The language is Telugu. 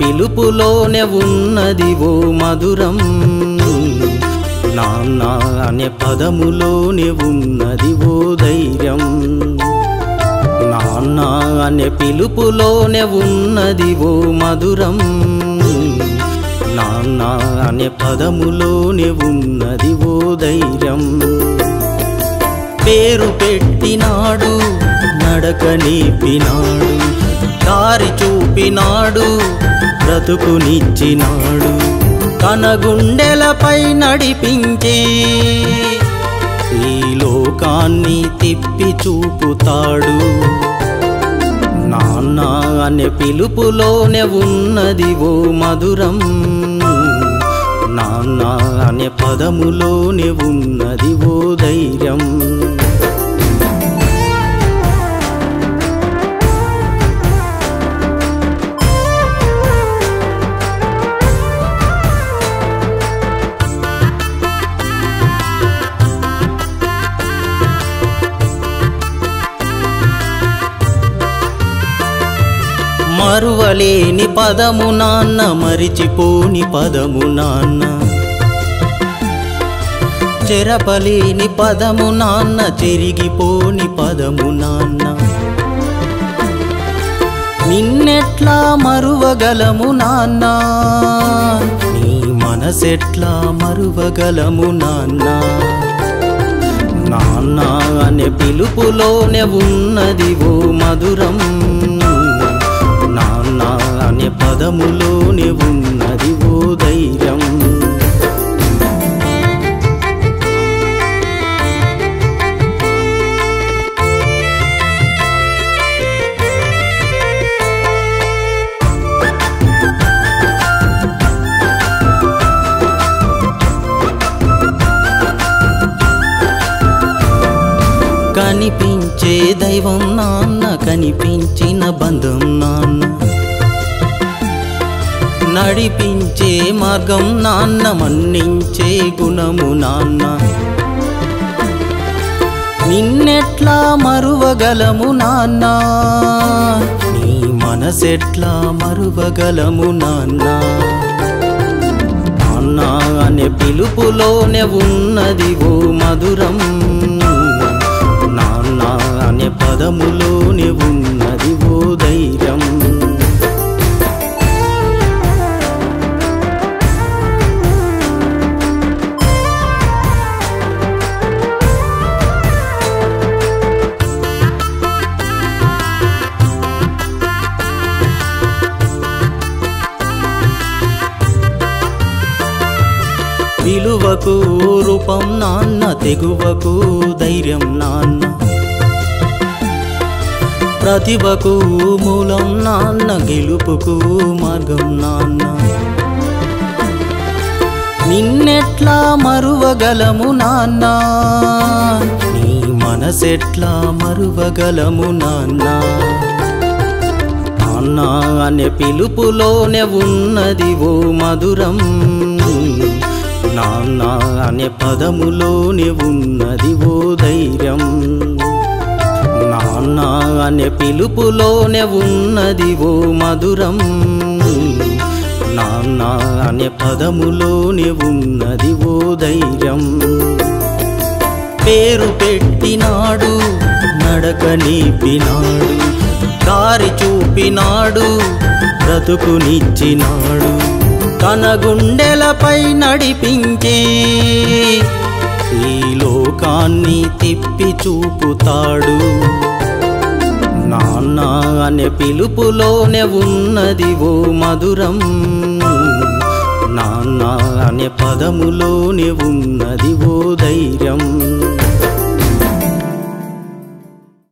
పిలుపులోనే ఉన్నది ఓ మధురం, నాన్న అనే పదములోనే ఉన్నది ఓ ధైర్యం, నాన్న అనే పిలుపులోనే ఉన్నది ఓ మధురం, నాన్న అనే పదములోనే ఉన్నది ఓ ధైర్యం. పేరు పెట్టినాడు, నడక నేర్పినాడు, దారి చూపినాడు, బ్రతుకునిచ్చినాడు, తన గుండెలపై నడిపించి ఈ లోకాన్ని తిప్పి చూపుతాడు. నాన్న అనే పిలుపులోనే ఉన్నది ఓ మధురం, నాన్న అనే పదములోనే ఉన్నది ఓ ధైర్యం. మరువలేని పదము నాన్న, మరిచిపోని పదము నాన్న, చెరపలేని పదము నాన్న, చెరిగిపోని పదము నాన్న. నిన్నెట్లా మరువగలము నాన్న, నీ మనసెట్లా మరువగలము నాన్న. నాన్న అనే పిలుపులోనే ఉన్నది ఓ మధురం, నాన్న అనే పదములోనే ఉన్నది ఓ ధైర్యం. కనిపించే దైవం నాన్న, కనిపించిన బంధం నాన్న, నడిపించే మార్గం నాన్న, మన్నించే గుణము నాన్న. నిన్నెట్లా మరువగలము నాన్న, నీ మనసెట్లా మరువగలము నాన్న. నాన్న అనే పిలుపులోనే ఉన్నది ఓ మధురం, నాన్న అనే పదములోనే ఉన్నది ఓ ధైర్యం. విలువకు రూపం నాన్న, తెగువకు ధైర్యం నాన్న, ప్రతిభకు మూలం నాన్న, గెలుపుకు మార్గం నాన్న. నిన్నెట్లా మరువగలము నాన్న, నీ మనసెట్లా మరువగలము నాన్న. నాన్న అనే పిలుపులోనే ఉన్నది ఓ మధురం, నాన్న అనే పదములోనే ఉన్నది ఓ ధైర్యం. నాన్న అనే పిలుపులోనే ఉన్నది ఓ మధురం, నాన్న అనే పదములోనే ఉన్నది ఓ ధైర్యం. పేరు పెట్టినాడు, నడక నేర్పినాడు, దారి చూపినాడు, బ్రతుకునిచ్చినాడు, తన గుండెలపై నడిపించి ఈ లోకాన్ని తిప్పి చూపుతాడు. నాన్న అనే పిలుపులోనే ఉన్నది ఓ మధురం, నాన్న అనే పదములోనే ఉన్నది ఓ ధైర్యం.